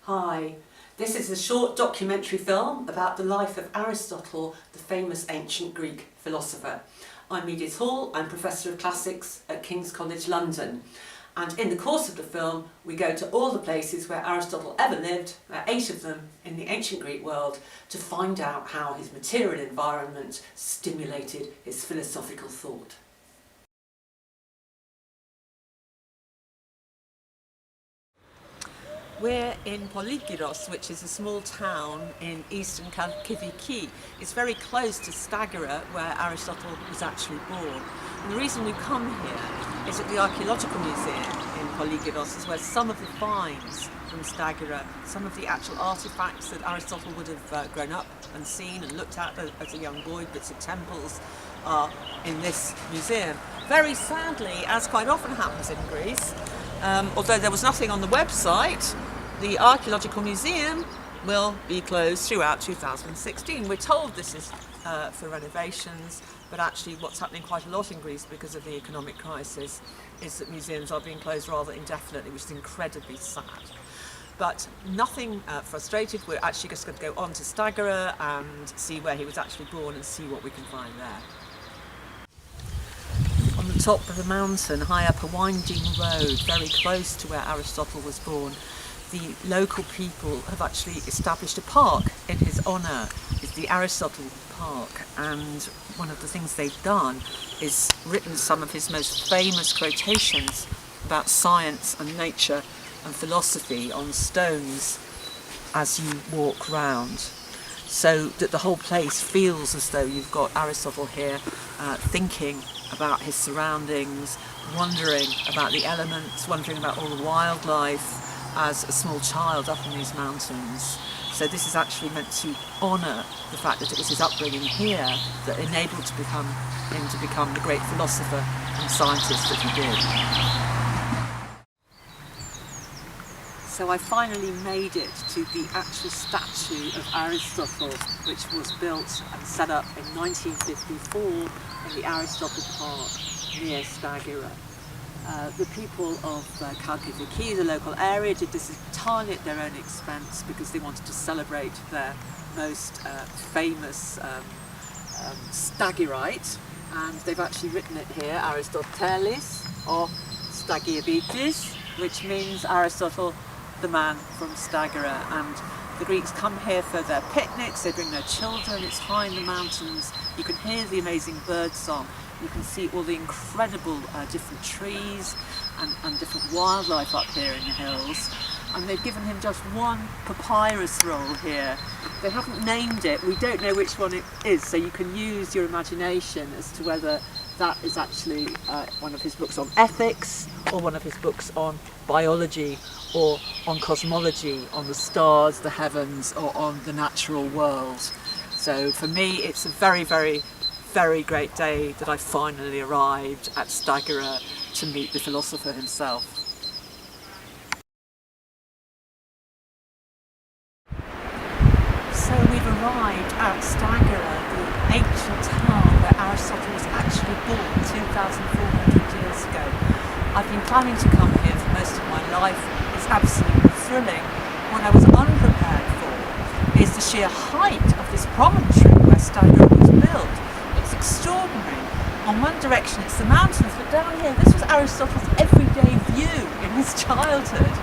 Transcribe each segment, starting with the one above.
Hi, this is a short documentary film about the life of Aristotle, the famous ancient Greek philosopher. I'm Edith Hall, I'm Professor of Classics at King's College London, and in the course of the film we go to all the places where Aristotle ever lived, 8 of them in the ancient Greek world, to find out how his material environment stimulated his philosophical thought. We're in Polygyros, which is a small town in eastern Kalkidiki. It's very close to Stagira, where Aristotle was actually born. And the reason we've come here is that the Archaeological Museum in Polygyros is where some of the finds from Stagira, some of the actual artefacts that Aristotle would have grown up and seen and looked at as a young boy, bits of temples, are in this museum. Very sadly, as quite often happens in Greece, although there was nothing on the website, the Archaeological Museum will be closed throughout 2016. We're told this is for renovations, but actually what's happening quite a lot in Greece because of the economic crisis is that museums are being closed rather indefinitely, which is incredibly sad. But nothing frustrated, we're actually just going to go on to Stagira and see where he was actually born and see what we can find there. On the top of the mountain, high up a winding road, very close to where Aristotle was born, the local people have actually established a park in his honour. It's the Aristotle Park, and one of the things they've done is written some of his most famous quotations about science and nature and philosophy on stones as you walk round, so that the whole place feels as though you've got Aristotle here thinking about his surroundings, wondering about the elements, wondering about all the wildlife as a small child up in these mountains. So this is actually meant to honour the fact that it was his upbringing here that enabled him to become the great philosopher and scientist that he did. So I finally made it to the actual statue of Aristotle, which was built and set up in 1954 in the Aristotle Park near Stagira. The people of Kalkidiki, the local area, did this entirely at their own expense because they wanted to celebrate their most famous Stagirite, and they've actually written it here, Aristotelis or Stagiobitis, which means Aristotle, the man from Stagira. And the Greeks come here for their picnics, they bring their children, it's high in the mountains, you can hear the amazing bird song, you can see all the incredible different trees and different wildlife up here in the hills. And they've given him just one papyrus roll here. They haven't named it, we don't know which one it is, so you can use your imagination as to whether that is actually one of his books on ethics, or one of his books on biology, or on cosmology, on the stars, the heavens, or on the natural world. So for me it's a very, very, very great day that I finally arrived at Stagira to meet the philosopher himself. So we've arrived at Stagira, the ancient town where Aristotle was actually born 2,400 years ago. I've been planning to come here for most of my life. It's absolutely thrilling. What I was unprepared for is the sheer height of this promontory where Stagira was built. It's extraordinary. On one direction it's the mountains, but down here this was Aristotle's everyday view in his childhood.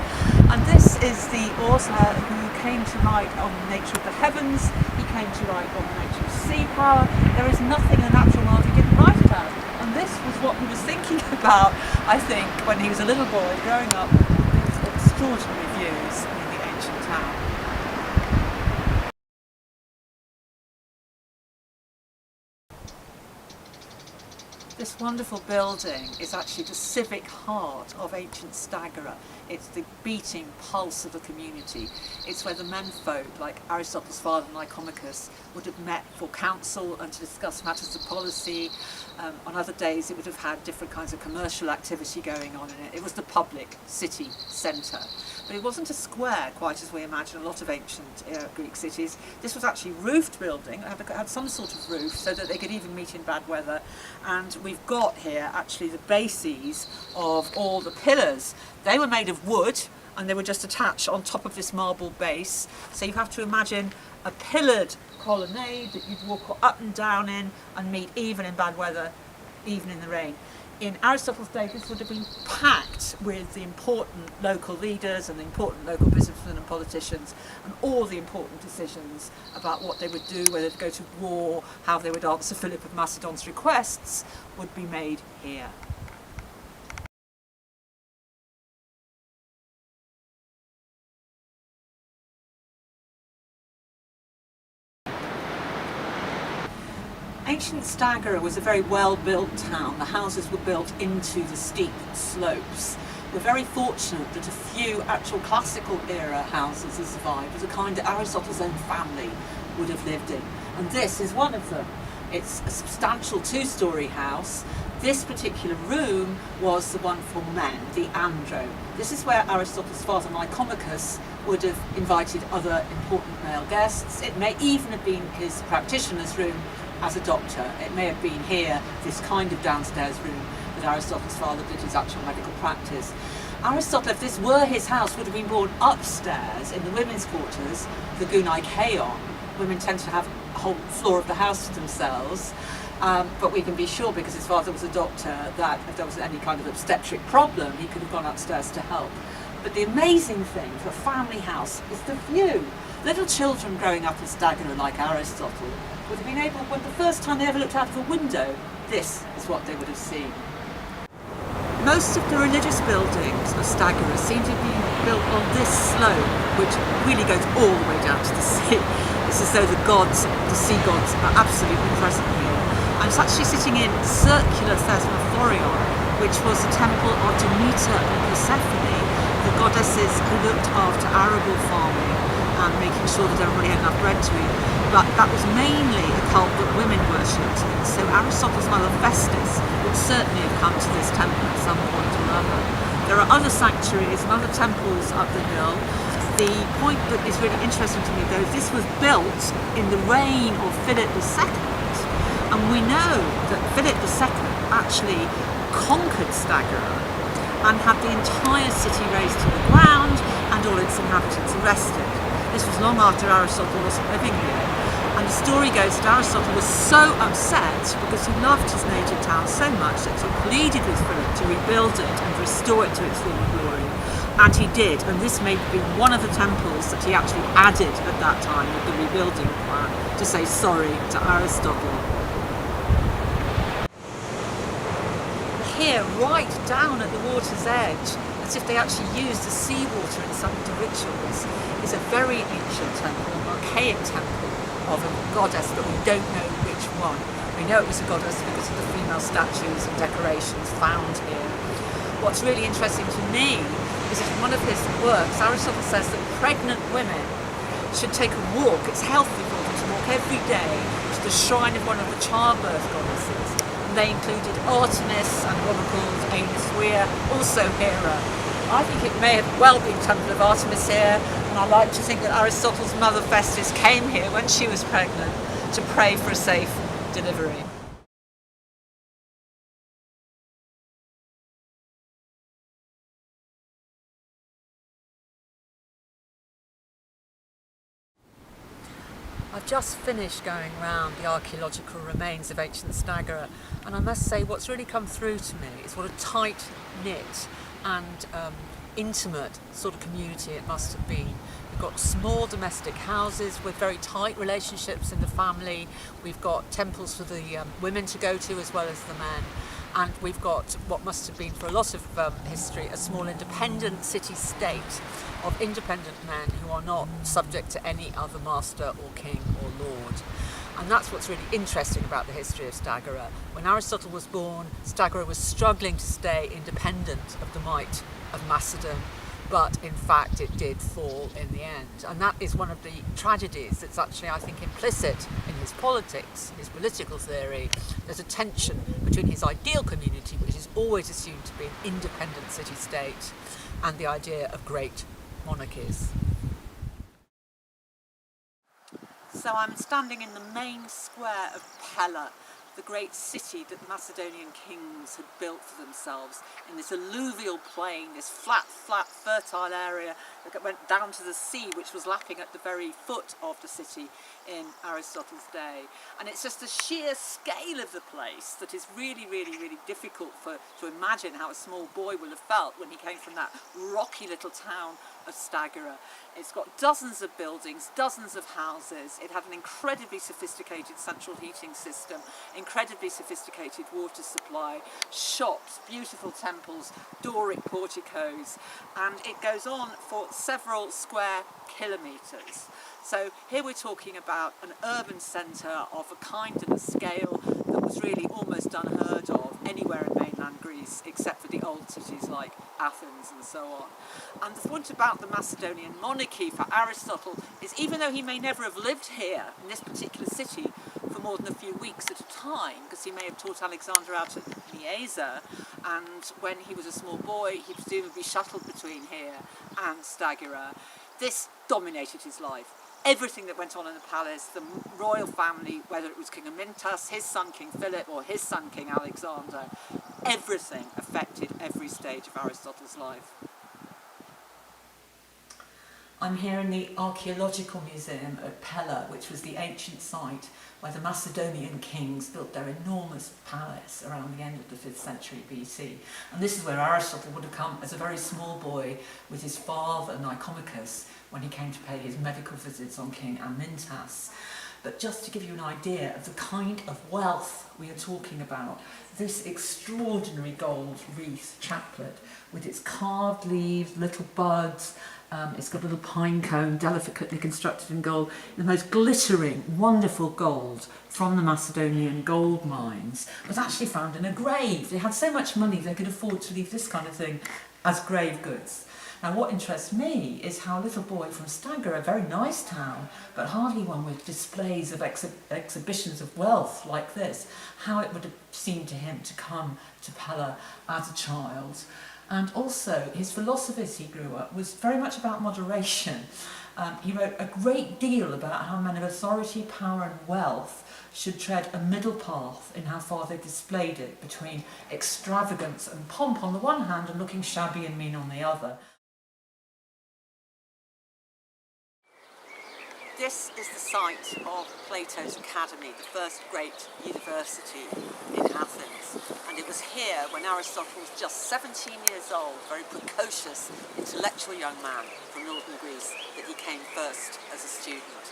And this is the author who came to write on the nature of the heavens, he came to write on the nature of sea power. There is nothing in the natural world he didn't write about. And this was what he was thinking about, I think, when he was a little boy growing up with these extraordinary views in the ancient town. This wonderful building is actually the civic heart of ancient Stagira. It's the beating pulse of the community. It's where the menfolk, like Aristotle's father Nicomachus, would have met for counsel and to discuss matters of policy. On other days it would have had different kinds of commercial activity going on in it. It was the public city centre. But it wasn't a square quite as we imagine a lot of ancient Greek cities. This was actually roofed building, it had some sort of roof so that they could even meet in bad weather. And we've got here actually the bases of all the pillars. They were made of wood and they were just attached on top of this marble base. So you have to imagine a pillared colonnade that you'd walk up and down in and meet even in bad weather, even in the rain. In Aristotle's day, this would have been packed with the important local leaders and the important local businessmen and politicians, and all the important decisions about what they would do, whether to go to war, how they would answer Philip of Macedon's requests, would be made here. Ancient Stagira was a very well-built town. The houses were built into the steep slopes. We're very fortunate that a few actual classical era houses have survived, the kind that Aristotle's own family would have lived in. And this is one of them. It's a substantial two-storey house. This particular room was the one for men, the andro. This is where Aristotle's father Nicomachus would have invited other important male guests. It may even have been his practitioner's room as a doctor. It may have been here, this kind of downstairs room, that Aristotle's father did his actual medical practice. Aristotle, if this were his house, would have been born upstairs in the women's quarters, the Gunaicheon. Women tend to have a whole floor of the house to themselves, but we can be sure, because his father was a doctor, that if there was any kind of obstetric problem, he could have gone upstairs to help. But the amazing thing for a family house is the view. Little children growing up in Stagira like Aristotle would have been able, when the first time they ever looked out of a window, this is what they would have seen. Most of the religious buildings of Stagira seem to be built on this slope, which really goes all the way down to the sea. It's as though the sea gods, are absolutely present here. And it's actually sitting in circular Thesmophorion, which was the temple of Demeter and Persephone, the goddesses who looked after arable farming and making sure that everybody had enough bread to eat. But that was mainly a cult that women worshipped. So Aristotle's mother Festus would certainly have come to this temple at some point or other. There are other sanctuaries and other temples up the hill. The point that is really interesting to me, though, this was built in the reign of Philip II. And we know that Philip II actually conquered Stagira and had the entire city razed to the ground and all its inhabitants arrested. This was long after Aristotle wasn't living here. And the story goes that Aristotle was so upset because he loved his native town so much that he pleaded with Philip to rebuild it and restore it to its former glory. And he did, and this may be one of the temples that he actually added at that time with the rebuilding plan to say sorry to Aristotle. Here, right down at the water's edge, as if they actually used the seawater in some of the rituals, is a very ancient temple, an archaic temple of a goddess, but we don't know which one. We know it was a goddess because of the female statues and decorations found here. What's really interesting to me is that in one of his works, Aristotle says that pregnant women should take a walk. It's healthy for them to walk every day to the shrine of one of the childbirth goddesses. And they included Artemis and what are called Aeneas, also Hera. I think it may have well been Temple of Artemis here, and I like to think that Aristotle's mother Festus came here when she was pregnant to pray for a safe delivery. I've just finished going round the archaeological remains of ancient Stagira, and I must say what's really come through to me is what a tight-knit and intimate sort of community it must have been. We've got small domestic houses with very tight relationships in the family. We've got temples for the women to go to as well as the men. And we've got what must have been, for a lot of history, a small independent city-state of independent men who are not subject to any other master or king or lord. And that's what's really interesting about the history of Stagira. When Aristotle was born, Stagira was struggling to stay independent of the might of Macedon, but in fact it did fall in the end. And that is one of the tragedies that's actually, I think, implicit in his politics, his political theory. There's a tension between his ideal community, which is always assumed to be an independent city-state, and the idea of great monarchies. So I'm standing in the main square of Pella. the great city that the Macedonian kings had built for themselves in this alluvial plain, this flat, fertile area that went down to the sea, which was lapping at the very foot of the city in Aristotle's day. And it's just the sheer scale of the place that is really, really, really difficult to imagine how a small boy will have felt when he came from that rocky little town of Stagira. It's got dozens of buildings, dozens of houses. It had an incredibly sophisticated central heating system, incredibly sophisticated water supply, shops, beautiful temples, Doric porticos, and it goes on for several square kilometres. So here we're talking about an urban centre of a kind and a scale that was really almost unheard of anywhere in mainland Greece, except for the old cities like Athens and so on. And the point about the Macedonian monarchy for Aristotle is, even though he may never have lived here in this particular city for more than a few weeks at a time, because he may have taught Alexander out at Niesa, and when he was a small boy he presumably shuttled between here and Stagira, this dominated his life. Everything that went on in the palace, the royal family, whether it was King Amyntas, his son King Philip, or his son King Alexander, everything affected every stage of Aristotle's life. I'm here in the Archaeological Museum at Pella, which was the ancient site where the Macedonian kings built their enormous palace around the end of the 5th century BC. And this is where Aristotle would have come as a very small boy with his father Nicomachus when he came to pay his medical visits on King Amyntas. But just to give you an idea of the kind of wealth we are talking about, this extraordinary gold wreath chaplet with its carved leaves, little buds, it's got a little pine cone delicately constructed in gold, the most glittering, wonderful gold from the Macedonian gold mines was actually found in a grave. They had so much money they could afford to leave this kind of thing as grave goods. Now what interests me is how a little boy from Stagira, a very nice town, but hardly one with displays of exhibitions of wealth like this, how it would have seemed to him to come to Pella as a child. And also his philosophy as he grew up was very much about moderation. He wrote a great deal about how men of authority, power and wealth should tread a middle path in how far they displayed it between extravagance and pomp on the one hand and looking shabby and mean on the other. This is the site of Plato's Academy, the first great university in Athens. And it was here when Aristotle was just 17 years old, a very precocious, intellectual young man from northern Greece, that he came first as a student.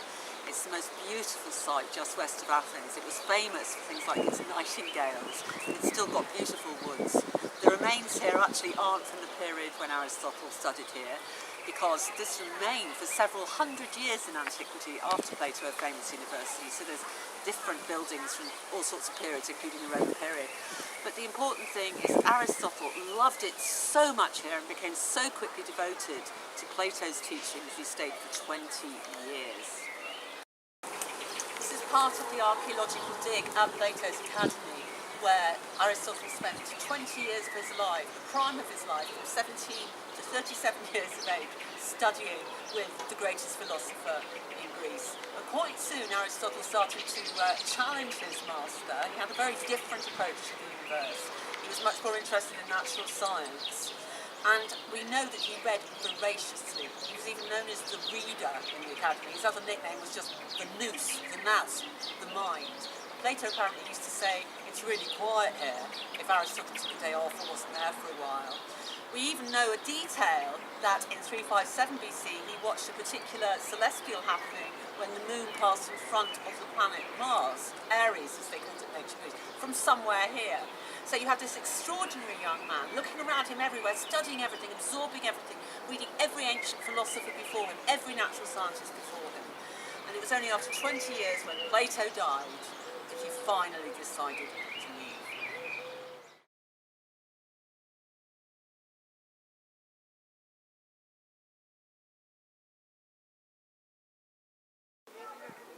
It's the most beautiful site just west of Athens. It was famous for things like its nightingales. It's still got beautiful woods. The remains here actually aren't from the period when Aristotle studied here, because this remained for several hundred years in antiquity after Plato, a famous university. So there's different buildings from all sorts of periods, including the Roman period. But the important thing is Aristotle loved it so much here and became so quickly devoted to Plato's teachings he stayed for 20 years. This is part of the archaeological dig at Plato's Academy, where Aristotle spent 20 years of his life, the prime of his life, from 17 to 37 years of age, studying with the greatest philosopher in Greece. And quite soon Aristotle started to challenge his master. He had a very different approach to the universe. He was much more interested in natural science. And we know that he read voraciously. He was even known as the reader in the academy. His other nickname was just the nous, the nous, the mind. Plato apparently used to say, it's really quiet here, if Aristotle took a day off or wasn't there for a while. We even know a detail that in 357 BC he watched a particular celestial happening when the moon passed in front of the planet Mars, Aries as they called it in ancient Greece, from somewhere here. So you have this extraordinary young man looking around him everywhere, studying everything, absorbing everything, reading every ancient philosopher before him, every natural scientist before him. And it was only after 20 years when Plato died that he finally decided to leave.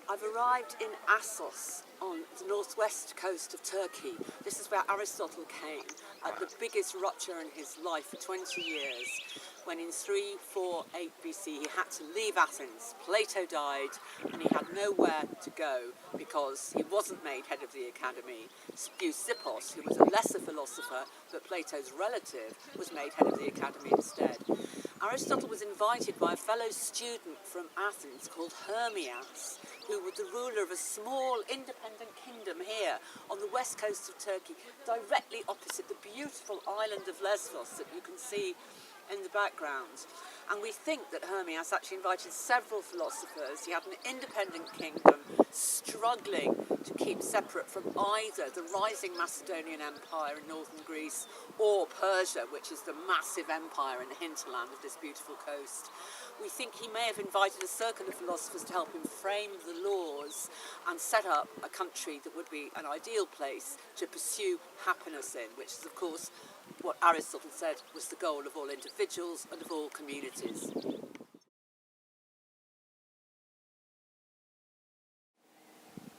I've arrived in Assos on the northwest coast of Turkey. This is where Aristotle came at the biggest rupture in his life for 20 years. when in 348 BC he had to leave Athens. Plato died and he had nowhere to go because he wasn't made head of the academy. Speusippos, who was a lesser philosopher but Plato's relative, was made head of the academy instead. Aristotle was invited by a fellow student from Athens called Hermias, who was the ruler of a small independent kingdom here on the west coast of Turkey, directly opposite the beautiful island of Lesbos that you can see in the background. And we think that Hermias actually invited several philosophers. He had an independent kingdom struggling to keep separate from either the rising Macedonian Empire in northern Greece or Persia, which is the massive empire in the hinterland of this beautiful coast. We think he may have invited a circle of philosophers to help him frame the laws and set up a country that would be an ideal place to pursue happiness in, which is, of course, what Aristotle said was the goal of all individuals and of all communities.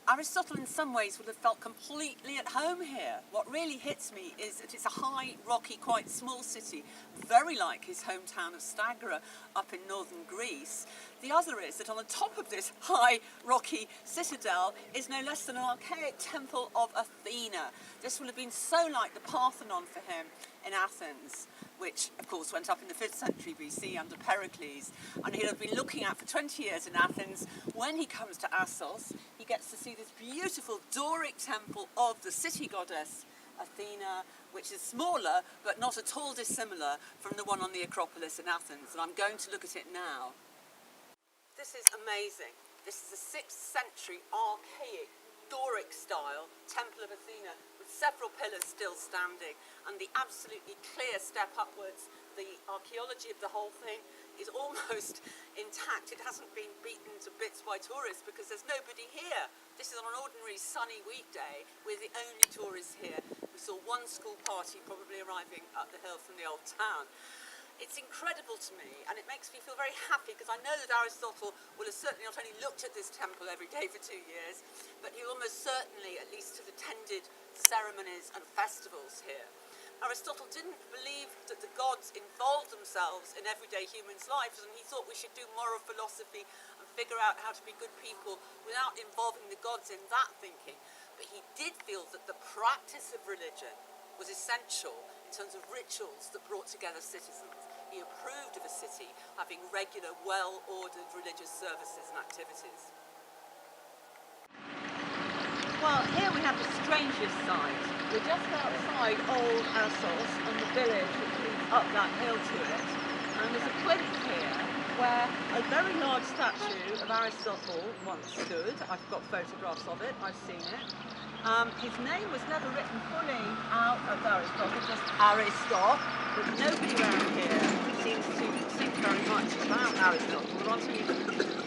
Aristotle in some ways would have felt completely at home here. What really hits me is that it's a high, rocky, quite small city, very like his hometown of Stagira up in northern Greece. The other is that on the top of this high, rocky citadel is no less than an archaic temple of Athena. This will have been so like the Parthenon for him in Athens, which of course went up in the 5th century BC under Pericles, and he'll have been looking at for 20 years in Athens. When he comes to Assos, he gets to see this beautiful Doric temple of the city goddess Athena, which is smaller but not at all dissimilar from the one on the Acropolis in Athens, and I'm going to look at it now. This is amazing. This is a 6th century archaic Doric style temple of Athena with several pillars still standing and the absolutely clear step upwards. The archaeology of the whole thing is almost intact. It hasn't been beaten to bits by tourists because there's nobody here. This is on an ordinary sunny weekday. We're the only tourists here. We saw one school party probably arriving up the hill from the old town. It's incredible to me, and it makes me feel very happy because I know that Aristotle will have certainly not only looked at this temple every day for 2 years, but he almost certainly at least have attended ceremonies and festivals here. Aristotle didn't believe that the gods involved themselves in everyday humans' lives, and he thought we should do moral philosophy and figure out how to be good people without involving the gods in that thinking. But he did feel that the practice of religion was essential in terms of rituals that brought together citizens. He approved of a city having regular, well-ordered religious services and activities. Well, here we have the strangest sight. We're just outside Old Assos and the village which leads up that hill to it. And there's a cliff here where a very large statue of Aristotle once stood. I've got photographs of it, I've seen it. His name was never written fully out as Aristotle, just Aristotle, but nobody around here seems to think very much about Aristotle. There aren't any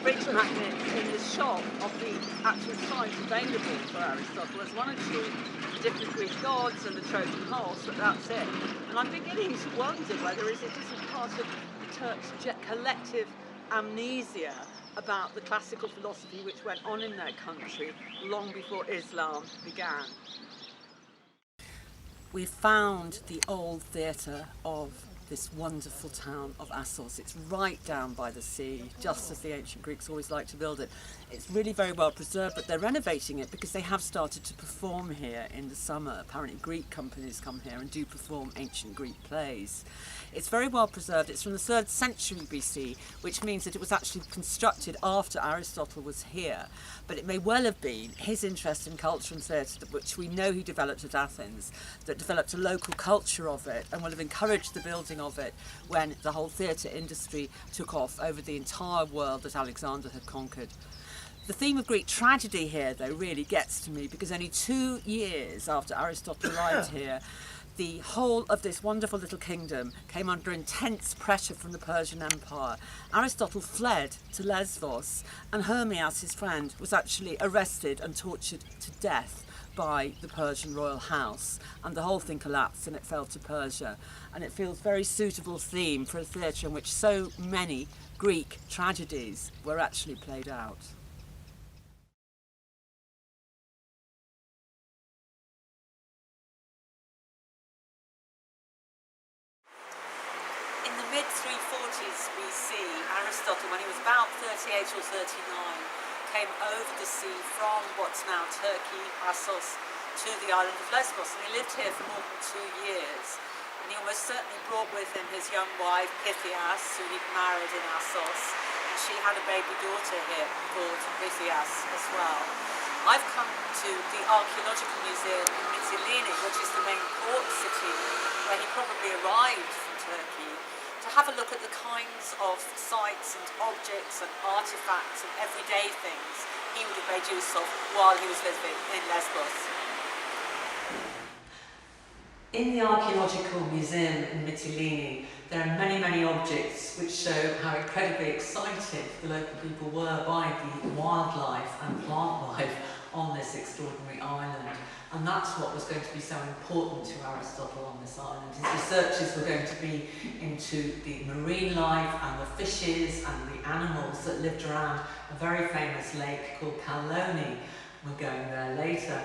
fridge magnets in the shop of the actual site available for Aristotle. There's one or two different Greek gods and the Trojan horse, but that's it. And I'm beginning to wonder whether it isn't part of the Turks' collective amnesia about the classical philosophy which went on in their country long before Islam began. We found the old theatre of this wonderful town of Assos. It's right down by the sea, just as the ancient Greeks always liked to build it. It's really very well preserved, but they're renovating it because they have started to perform here in the summer. Apparently Greek companies come here and do perform ancient Greek plays. It's very well preserved. It's from the 3rd century BC, which means that it was actually constructed after Aristotle was here. But it may well have been his interest in culture and theatre, which we know he developed at Athens, that developed a local culture of it and will have encouraged the building of it when the whole theatre industry took off over the entire world that Alexander had conquered. The theme of Greek tragedy here, though, really gets to me because only 2 years after Aristotle arrived here, the whole of this wonderful little kingdom came under intense pressure from the Persian Empire. Aristotle fled to Lesbos, and Hermias, his friend, was actually arrested and tortured to death by the Persian royal house, and the whole thing collapsed and it fell to Persia. And it feels a very suitable theme for a theatre in which so many Greek tragedies were actually played out. mid-340s BC, Aristotle, when he was about 38 or 39, came over the sea from what's now Turkey, Assos, to the island of Lesbos, and he lived here for more than 2 years. And he almost certainly brought with him his young wife, Pythias, who he'd married in Assos, and she had a baby daughter here called Pythias as well. I've come to the Archaeological Museum in Mytilene, which is the main port city where he probably arrived from Turkey, to have a look at the kinds of sites and objects and artifacts and everyday things he would have made use of while he was living in Lesbos. In the Archaeological Museum in Mytilene, there are many, many objects which show how incredibly excited the local people were by the wildlife and plant life on this extraordinary island. And that's what was going to be so important to Aristotle on this island. His researches were going to be into the marine life and the fishes and the animals that lived around a very famous lake called Calone. We're going there later.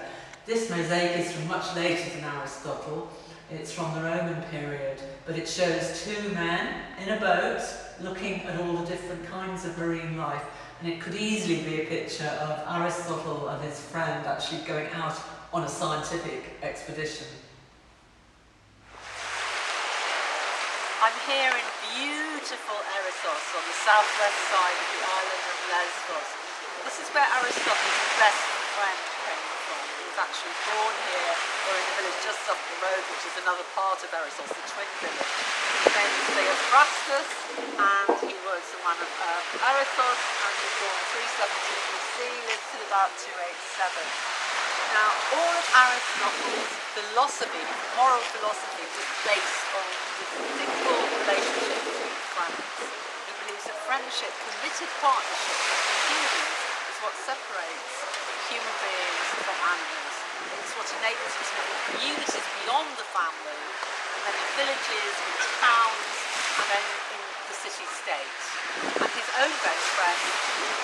This mosaic is from much later than Aristotle. It's from the Roman period, but it shows two men in a boat looking at all the different kinds of marine life, and it could easily be a picture of Aristotle and his friend actually going out on a scientific expedition. I'm here in beautiful Erissos on the southwest side of the island of Lesbos. This is where Aristotle's best friend came from. He was actually born here, or in a village just up the road, which is another part of Erissos, the twin village. His name is Theophrastus, and he was one of Erissos, and he was born 370 BC, lived till about 287. Now, all of Aristotle's philosophy, moral philosophy, was based on the single relationship between friends. He believes that friendship, committed partnership with humans, is what separates human beings from animals. It's what enables us to live in communities beyond the family, and then in villages, in towns, and then in the city-state. And his own best friend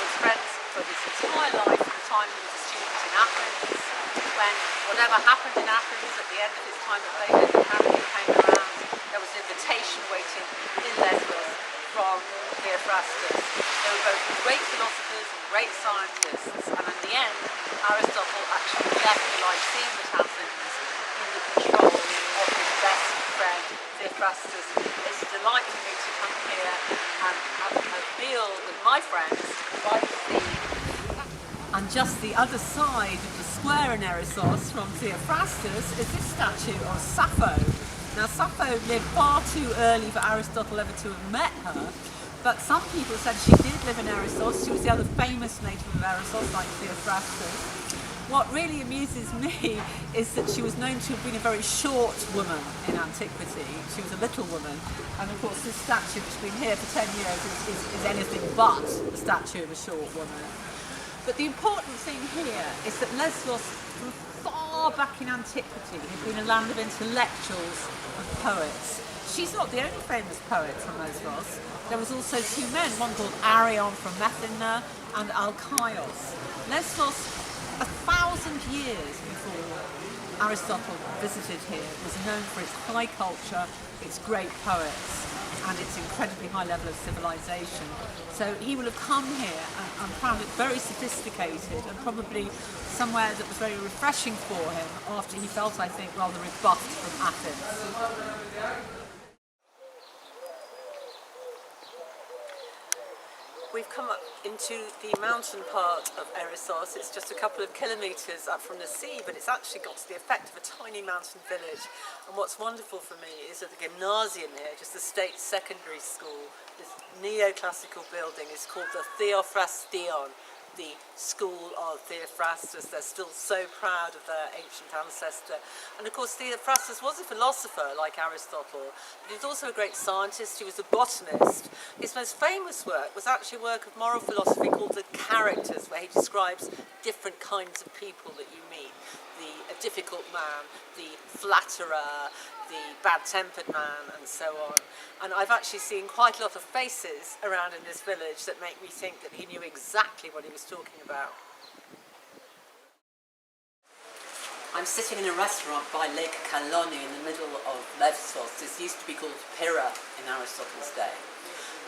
was friends for his entire life, from the time he was a student in Athens, when whatever happened in Athens at the end of his time at Staten came around, there was an invitation waiting in Lesbos from Theophrastus. They were both great philosophers and great scientists, and in the end, Aristotle actually left the Lyceum at Athens in the control of his best friend, Theophrastus. It's a delight for me to come here and have a meal with my friends by the sea. And just the other side of the square in Erissos from Theophrastus is this statue of Sappho. Now, Sappho lived far too early for Aristotle ever to have met her, but some people said she did live in Erissos. She was the other famous native of Erissos, like Theophrastus. What really amuses me is that she was known to have been a very short woman in antiquity. She was a little woman, and of course this statue, which has been here for 10 years, is anything but a statue of a short woman. But the important thing here is that Lesbos, from far back in antiquity, had been a land of intellectuals and poets. She's not the only famous poet from Lesbos. There was also two men, one called Arion from Methina and Alkaios. Lesbos, 1,000 years before Aristotle visited here, was known for its high culture, its great poets, and its incredibly high level of civilization. So he will have come here and found it very sophisticated, and probably somewhere that was very refreshing for him after he felt, I think, rather rebuffed from Athens. We've come up into the mountain part of Erissos. It's just a couple of kilometres up from the sea, but it's actually got the effect of a tiny mountain village. And what's wonderful for me is that the gymnasium here, just the state secondary school, this neoclassical building, is called the Theophrastion, the school of Theophrastus. They're still so proud of their ancient ancestor. And of course Theophrastus was a philosopher like Aristotle, but he was also a great scientist. He was a botanist. His most famous work was actually a work of moral philosophy called The Characters, where he describes different kinds of people that you meet. The difficult man, the flatterer, the bad-tempered man, and so on. And I've actually seen quite a lot of faces around in this village that make me think that he knew exactly what he was talking about. I'm sitting in a restaurant by Lake Kaloni in the middle of Lesbos. This used to be called Pyrrha in Aristotle's day.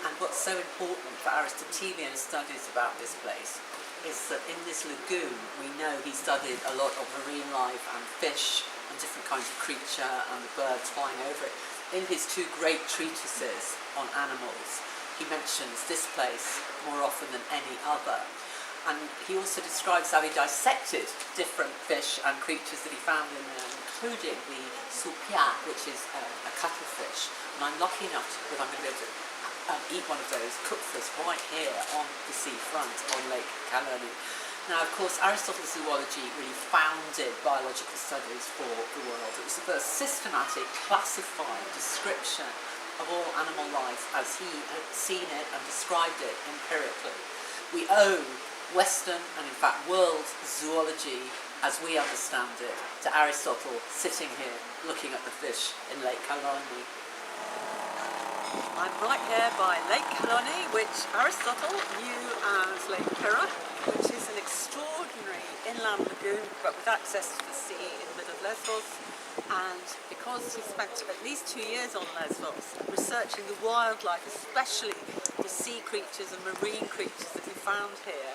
And what's so important for Aristotelian studies about this place is that in this lagoon we know he studied a lot of marine life and fish and different kinds of creature and the birds flying over it. In his two great treatises on animals, he mentions this place more often than any other. And he also describes how he dissected different fish and creatures that he found in there, including the soupia, which is a cuttlefish. And I'm lucky enough that I'm going to be able to eat one of those cooked for us right here on the seafront on Lake Kaloni. Now, of course, Aristotle's zoology really founded biological studies for the world. It was the first systematic, classified description of all animal life as he had seen it and described it empirically. We owe Western and in fact world zoology as we understand it to Aristotle sitting here looking at the fish in Lake Kaloni. I'm right here by Lake Kaloni, which Aristotle knew as Lake Pyrrha, which is an extraordinary inland lagoon but with access to the sea in the middle of Lesbos. And because he spent at least 2 years on Lesbos researching the wildlife, especially the sea creatures and marine creatures that he found here,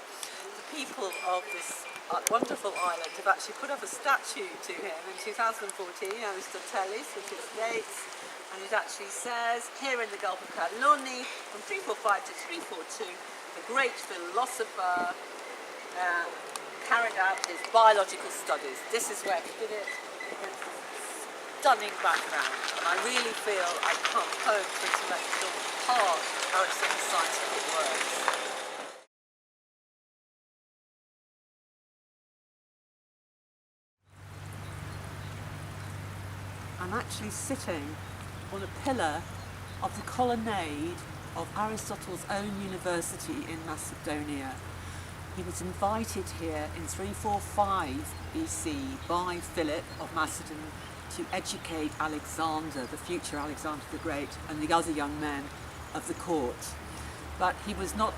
the people of this wonderful island have actually put up a statue to him in 2014, Aristotelis, with his dates, and it actually says, here in the Gulf of Kaloni, from 345 to 342, the great philosopher carried out his biological studies. This is where he did it, against this stunning background, and I really feel I come home to intellectual part of Aristotle's scientific works. I'm actually sitting on a pillar of the colonnade of Aristotle's own university in Macedonia. He was invited here in 345 BC by Philip of Macedon to educate Alexander, the future Alexander the Great, and the other young men of the court. But he was not,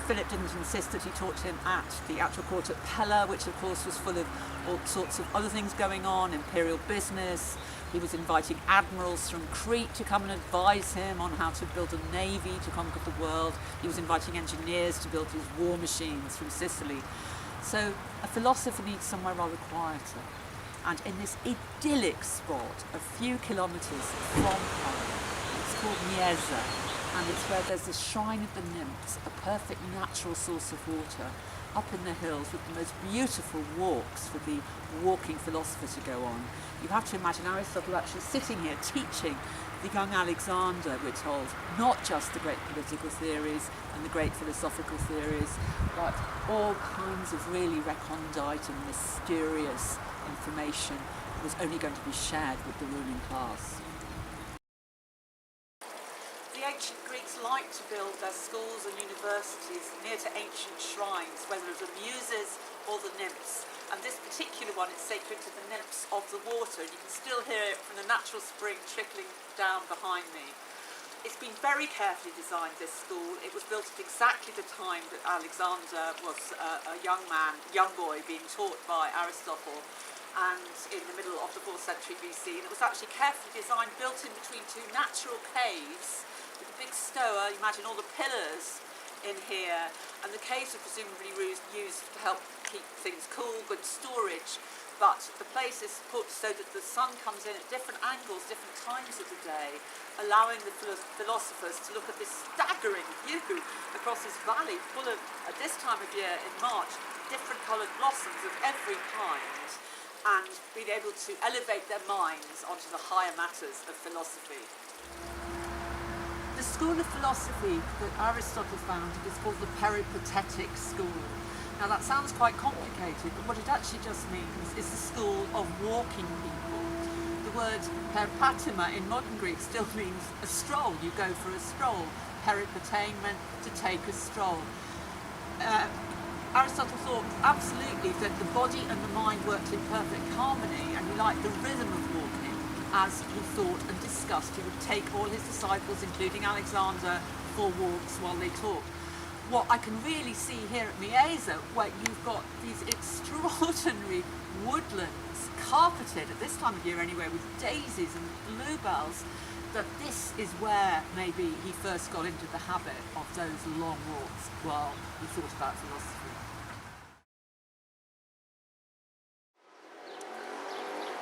Philip didn't insist that he taught him at the actual court at Pella, which of course was full of all sorts of other things going on, imperial business. He was inviting admirals from Crete to come and advise him on how to build a navy to conquer the world. He was inviting engineers to build his war machines from Sicily. So a philosopher needs somewhere rather quieter. And in this idyllic spot, a few kilometres from home, it's called Nieza, and it's where there's the shrine of the nymphs, a perfect natural source of water, up in the hills with the most beautiful walks for the walking philosopher to go on. You have to imagine Aristotle actually sitting here teaching the young Alexander, we're told, not just the great political theories and the great philosophical theories, but all kinds of really recondite and mysterious information that was only going to be shared with the ruling class. The ancient Greeks liked to build their schools and universities near to ancient shrines, whether it was the Muses or the nymphs. And this particular one is sacred to the nymphs of the water, and you can still hear it from the natural spring trickling down behind me. It's been very carefully designed, this school. It was built at exactly the time that Alexander was a young boy being taught by Aristotle, and in the middle of the 4th century BC. And it was actually carefully designed, built in between two natural caves with a big stoa. You imagine all the pillars in here, and the caves are presumably used to help keep things cool, good storage, but the place is put so that the sun comes in at different angles, different times of the day, allowing the philosophers to look at this staggering view across this valley full of, at this time of year in March, different coloured blossoms of every kind, and being able to elevate their minds onto the higher matters of philosophy. The school of philosophy that Aristotle founded is called the Peripatetic school. Now that sounds quite complicated, but what it actually just means is the school of walking people. The word peripatema in modern Greek still means a stroll. You go for a stroll. Peripatein meant to take a stroll. Aristotle thought absolutely that the body and the mind worked in perfect harmony, and he liked the rhythm of walking. As he thought and discussed, he would take all his disciples, including Alexander, for walks while they talked. what I can really see here at Miesa, where you've got these extraordinary woodlands carpeted at this time of year anyway with daisies and bluebells, that this is where maybe he first got into the habit of those long walks while he thought about philosophy.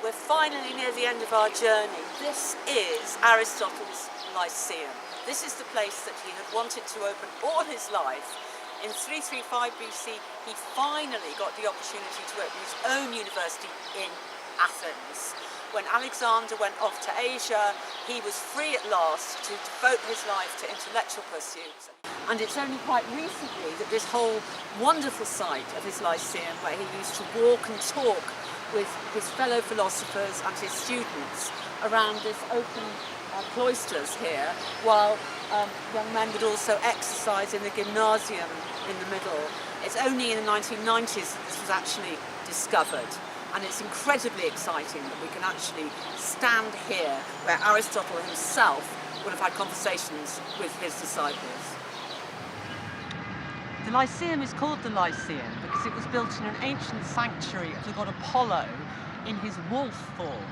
We're finally near the end of our journey. This is Aristotle's Lyceum. This is the place that he had wanted to open all his life. In 335 BC, he finally got the opportunity to open his own university in Athens. When Alexander went off to Asia, he was free at last to devote his life to intellectual pursuits. And it's only quite recently that this whole wonderful site of his Lyceum, where he used to walk and talk with his fellow philosophers and his students around this open cloisters here, while young men would also exercise in the gymnasium in the middle. It's only in the 1990s that this was actually discovered, and it's incredibly exciting that we can actually stand here where Aristotle himself would have had conversations with his disciples. The Lyceum is called the Lyceum because it was built in an ancient sanctuary of the god Apollo in his wolf form.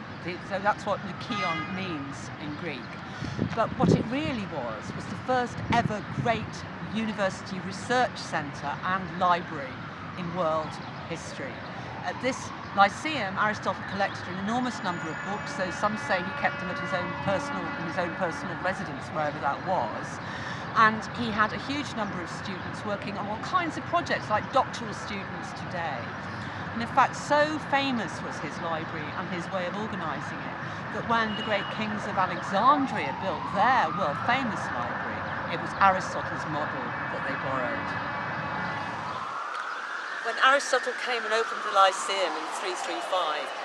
So that's what Lyceon means in Greek. But what it really was the first ever great university research centre and library in world history. At this Lyceum, Aristotle collected an enormous number of books, though some say he kept them at in his own personal residence, wherever that was. And he had a huge number of students working on all kinds of projects, like doctoral students today. And in fact, so famous was his library and his way of organising it, that when the great kings of Alexandria built their world-famous library, it was Aristotle's model that they borrowed. When Aristotle came and opened the Lyceum in 335,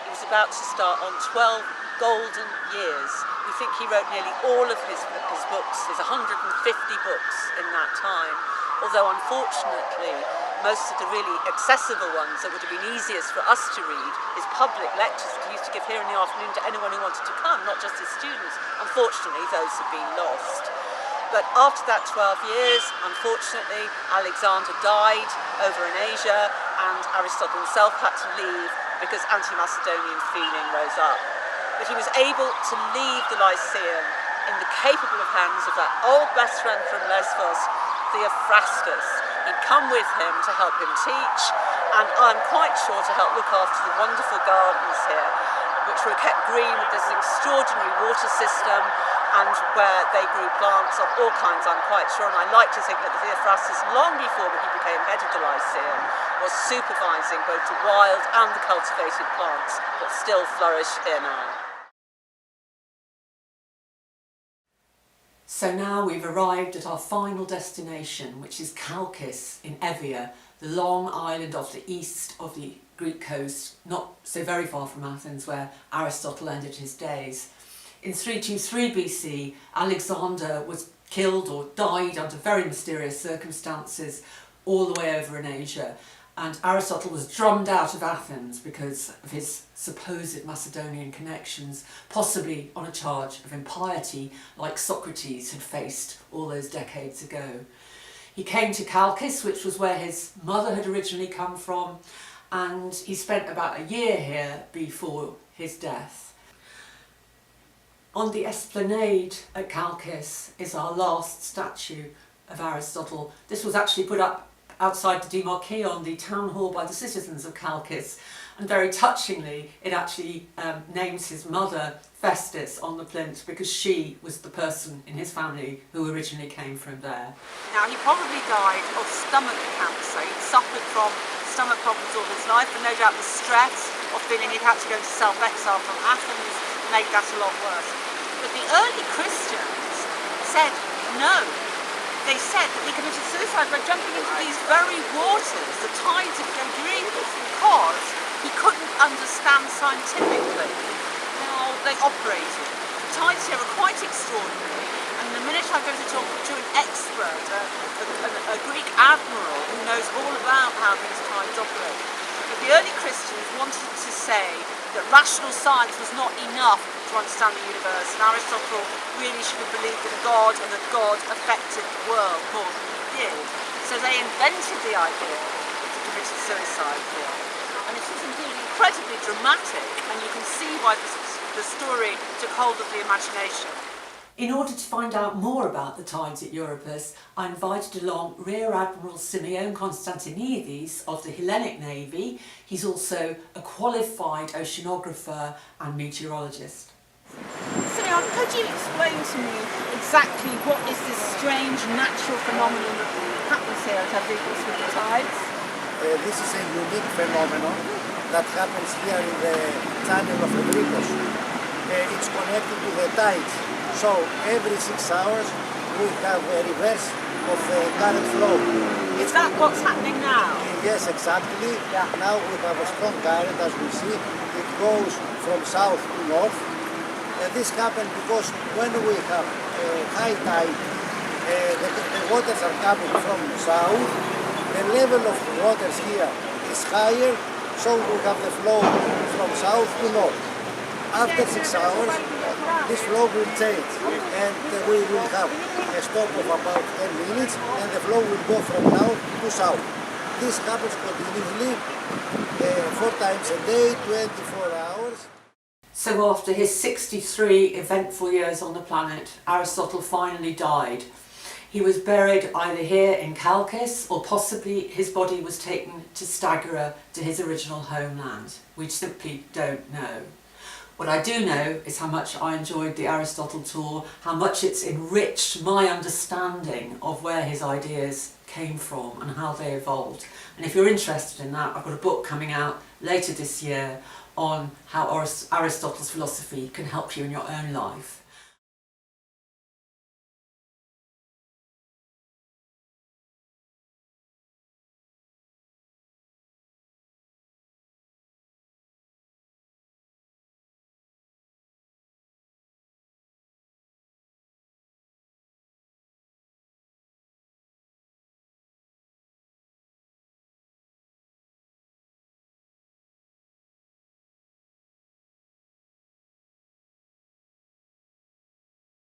he was about to start on 12 golden years. We think he wrote nearly all of his books, his 150 books in that time, although unfortunately most of the really accessible ones that would have been easiest for us to read, his public lectures that he used to give here in the afternoon to anyone who wanted to come, not just his students, unfortunately those have been lost. But after that 12 years, unfortunately, Alexander died over in Asia, and Aristotle himself had to leave because anti-Macedonian feeling rose up. But he was able to leave the Lyceum in the capable hands of that old best friend from Lesbos, Theophrastus. He'd come with him to help him teach, and I'm quite sure to help look after the wonderful gardens here, which were kept green with this extraordinary water system, and where they grew plants of all kinds, I'm quite sure. And I like to think that Theophrastus, long before he became head of the Lyceum, was supervising both the wild and the cultivated plants that still flourish here now. So now we've arrived at our final destination, which is Chalcis in Evia, the long island off the east of the Greek coast, not so very far from Athens, where Aristotle ended his days. In 323 BC, Alexander was killed or died under very mysterious circumstances all the way over in Asia, and Aristotle was drummed out of Athens because of his supposed Macedonian connections, possibly on a charge of impiety like Socrates had faced all those decades ago. He came to Chalcis, which was where his mother had originally come from, and he spent about a year here before his death. On the esplanade at Chalcis is our last statue of Aristotle. This was actually put up outside the Demarcheon, the town hall, by the citizens of Chalcis, and very touchingly it actually names his mother Festus on the plinth because she was the person in his family who originally came from there. Now, he probably died of stomach cancer. He'd suffered from stomach problems all his life, and no doubt the stress of feeling he'd had to go into self-exile from Athens made that a lot worse. But the early Christians said no. They said that he committed suicide by jumping into these very waters, the tides of Tiberias, because he couldn't understand scientifically how they operated. The tides here are quite extraordinary, and the minute I go to talk to an expert, a Greek admiral who knows all about how these tides operate. But the early Christians wanted to say that rational science was not enough to understand the universe, and Aristotle really should have believed in God and that God affected the world more than he did. So they invented the idea to commit suicide here. And it is indeed incredibly dramatic, and you can see why the story took hold of the imagination. In order to find out more about the tides at Euripus, I invited along Rear Admiral Simeon Konstantinidis of the Hellenic Navy. He's also a qualified oceanographer and meteorologist. Simeon, could you explain to me exactly what is this strange natural phenomenon that happens here at Euripus with the tides? This is a unique phenomenon that happens here in the channel of Euripus. It's connected to the tides. So every 6 hours we have a reverse of current flow. Is that what's happening now? Yes, exactly. Yeah. Now we have a strong current, as we see. It goes from south to north. This happens because when we have high tide, the waters are coming from south. The level of the waters here is higher, so we have the flow from south to north. After 6 hours, this flow will change, and we will have a stop of about 10 minutes, and the flow will go from north to south. This happens continuously, 4 times a day, 24 hours. So after his 63 eventful years on the planet, Aristotle finally died. He was buried either here in Chalcis, or possibly his body was taken to Stagira, to his original homeland. We simply don't know. What I do know is how much I enjoyed the Aristotle tour, how much it's enriched my understanding of where his ideas came from and how they evolved. And if you're interested in that, I've got a book coming out later this year on how Aristotle's philosophy can help you in your own life.